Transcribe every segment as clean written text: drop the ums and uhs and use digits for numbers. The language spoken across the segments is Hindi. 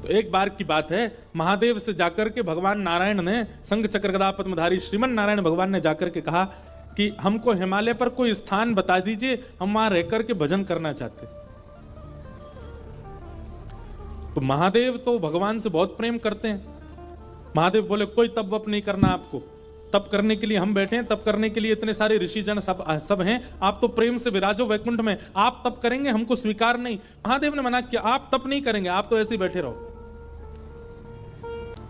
तो एक बार की बात है, महादेव से जाकर के भगवान नारायण ने, शंख चक्र गदा पद्मधारी श्रीमन नारायण भगवान ने जाकर के कहा कि हमको हिमालय पर कोई स्थान बता दीजिए, हम वहां रहकर के भजन करना चाहते। तो महादेव तो भगवान से बहुत प्रेम करते हैं। महादेव बोले कोई तप वप नहीं करना आपको, तप करने के लिए हम बैठे हैं, तप करने के लिए इतने सारे ऋषि जन सब हैं, आप तो प्रेम से विराजो वैकुंठ में, आप तप करेंगे हमको स्वीकार नहीं। महादेव ने मना किया, आप तप नहीं करेंगे, आप तो ऐसे ही बैठे रहो।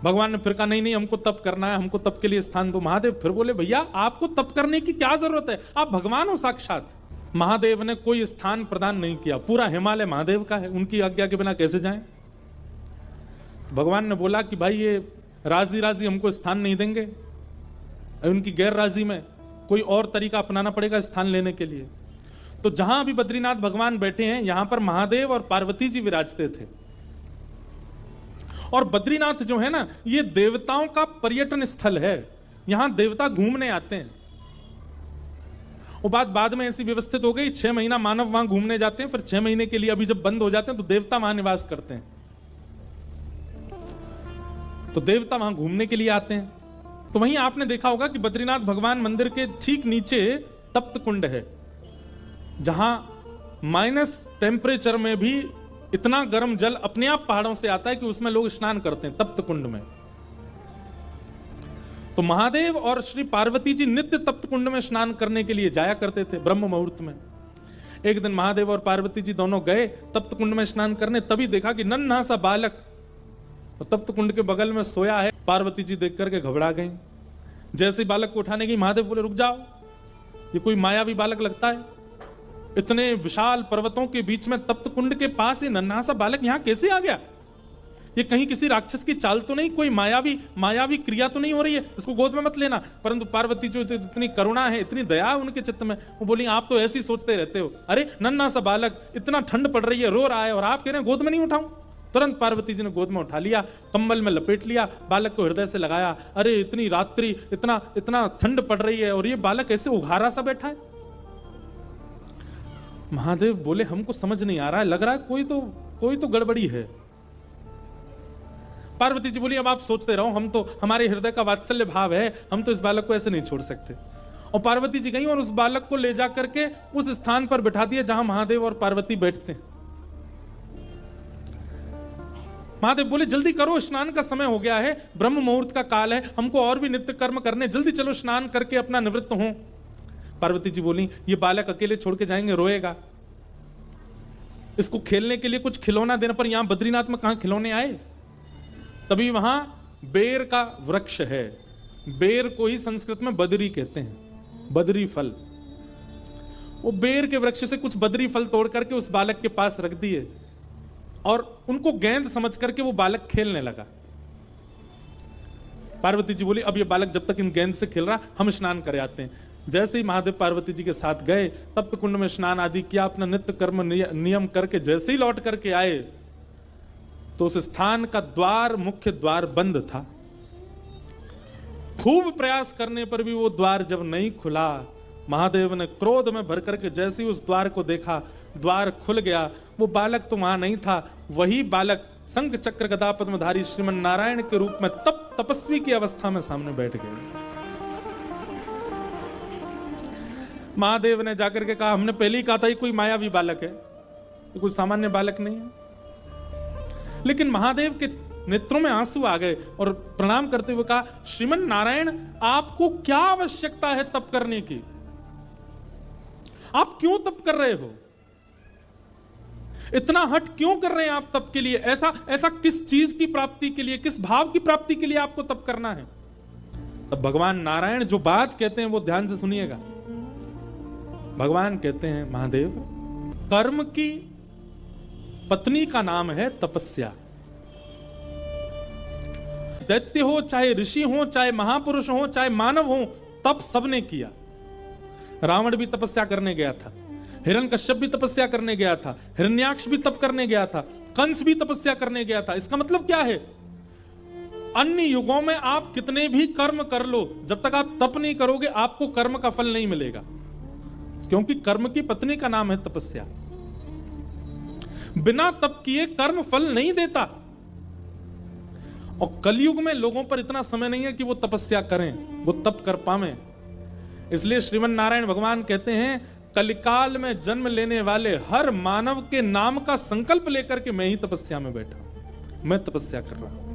भगवान ने फिर कहा नहीं नहीं हमको तप करना है, हमको तप के लिए स्थान दो। महादेव फिर बोले भैया आपको तप करने की क्या जरूरत है, आप भगवान हो साक्षात। महादेव ने कोई स्थान प्रदान नहीं किया, पूरा हिमालय महादेव का है, उनकी आज्ञा के बिना कैसे जाएं। भगवान ने बोला कि भाई ये राजी राजी हमको स्थान नहीं देंगे, उनकी गैर राजी में कोई और तरीका अपनाना पड़ेगा स्थान लेने के लिए। तो जहां अभी बद्रीनाथ भगवान बैठे हैं, यहां पर महादेव और पार्वती जी विराजते थे। और बद्रीनाथ जो है ना, ये देवताओं का पर्यटन स्थल है, यहां देवता घूमने आते हैं। वो बात बाद में ऐसी व्यवस्थित हो गई, 6 महीना मानव वहां घूमने जाते हैं, फिर 6 महीने के लिए अभी जब बंद हो जाते हैं तो देवता वहां निवास करते हैं। तो देवता वहां घूमने के लिए आते हैं। तो वहीं आपने देखा होगा कि बद्रीनाथ भगवान मंदिर के ठीक नीचे तप्त कुंड है, जहां माइनस टेम्परेचर में भी इतना गर्म जल अपने आप पहाड़ों से आता है कि उसमें लोग स्नान करते हैं तप्त कुंड में। तो महादेव और श्री पार्वती जी नित्य तप्त कुंड में स्नान करने के लिए जाया करते थे ब्रह्म मुहूर्त में। एक दिन महादेव और पार्वती जी दोनों गए तप्त कुंड में स्नान करने, तभी देखा कि नन्हा सा बालक तप्त कुंड के बगल में सोया है। पार्वती जी देख करके घबरा गई। जैसे ही बालक को उठाने गई, महादेव बोले रुक जाओ, ये कोई मायावी बालक लगता है, इतने विशाल पर्वतों के बीच में तप्त कुंड के पास ये नन्हा सा बालक यहां कैसे आ गया? ये कहीं किसी राक्षस की चाल तो नहीं, कोई मायावी क्रिया तो नहीं हो रही है, इसको गोद में मत लेना। परंतु पार्वती जो इतनी करुणा है, इतनी दया है उनके चित्त में, वो बोली आप तो ऐसे ही सोचते रहते हो, अरे नन्हा सा बालक, इतना ठंड पड़ रही है, रो रहा है और आप कह रहे हैं गोद में नहीं उठाऊं। तुरंत पार्वती जी ने गोद में उठा लिया, कंबल में लपेट लिया, बालक को हृदय से लगाया। अरे इतनी रात्रि, इतना ठंड पड़ रही है और ये बालक ऐसे उघारा सा बैठा है। महादेव बोले हमको समझ नहीं आ रहा है, लग रहा है कोई तो गड़बड़ी है। पार्वती जी बोली अब आप सोचते रहो, हम तो, हमारे हृदय का वात्सल्य भाव है, हम तो इस बालक को ऐसे नहीं छोड़ सकते। और पार्वती जी गई और उस बालक को ले जा करके उस स्थान पर बिठा दिया जहां महादेव और पार्वती बैठते हैं। महादेव बोले जल्दी करो, स्नान का समय हो गया है, ब्रह्म मुहूर्त का काल है, हमको और भी नित्य कर्म करने, जल्दी चलो स्नान करके अपना निवृत्त हो। पार्वती जी बोली ये बालक अकेले छोड़ के जाएंगे, रोएगा, इसको खेलने के लिए कुछ खिलौना देना। पर यहां बद्रीनाथ में कहां खिलौने आए? तभी वहां बेर का वृक्ष है, बेर को ही संस्कृत में बदरी कहते हैं, बदरी फल। वो बेर के वृक्ष से कुछ बदरी फल तोड़ करके उस बालक के पास रख दिए और उनको गेंद समझ करके वो बालक खेलने लगा। पार्वती जी बोली अब ये बालक जब तक इन गेंद से खेल रहा, हम स्नान कर आते हैं। जैसे ही महादेव पार्वती जी के साथ गए, तप्त कुंड में स्नान आदि किया, अपना नित्य कर्म नियम करके जैसे ही लौट करके आए तो उस स्थान का द्वार, मुख्य द्वार बंद था। खूब प्रयास करने पर भी वो द्वार जब नहीं खुला, महादेव ने क्रोध में भर करके जैसे ही उस द्वार को देखा, द्वार खुल गया। वो बालक तो वहां नहीं था, वही बालक शंख चक्र गदा पद्मधारी श्रीमन नारायण के रूप में तपस्वी की अवस्था में सामने बैठ गए। महादेव ने जाकर के कहा हमने पहले ही कहा था ये कोई मायावी बालक है, ये कोई सामान्य बालक नहीं है। लेकिन महादेव के नेत्रों में आंसू आ गए और प्रणाम करते हुए कहा श्रीमन नारायण आपको क्या आवश्यकता है तप करने की? आप क्यों तप कर रहे हो? इतना हट क्यों कर रहे हैं आप तप के लिए? ऐसा किस चीज की प्राप्ति के लिए, किस भाव की प्राप्ति के लिए आपको तप करना है? तब भगवान नारायण जो बात कहते हैं वो ध्यान से सुनिएगा। भगवान कहते हैं महादेव, कर्म की पत्नी का नाम है तपस्या। दैत्य हो, चाहे ऋषि हो, चाहे महापुरुष हो, चाहे मानव हो, तप सबने किया। रावण भी तपस्या करने गया था, हिरण्यकश्यप भी तपस्या करने गया था, हिरण्याक्ष भी तप करने गया था, कंस भी तपस्या करने गया था। इसका मतलब क्या है? अन्य युगों में आप कितने भी कर्म कर लो, जब तक आप तप नहीं करोगे आपको कर्म का फल नहीं मिलेगा, क्योंकि कर्म की पत्नी का नाम है तपस्या। बिना तप किए कर्म फल नहीं देता। और कलयुग में लोगों पर इतना समय नहीं है कि वो तपस्या करें, वो तप कर पावें। इसलिए श्रीमन नारायण भगवान कहते हैं, कलिकाल में जन्म लेने वाले हर मानव के नाम का संकल्प लेकर के मैं ही तपस्या में बैठा, मैं तपस्या कर रहा हूं।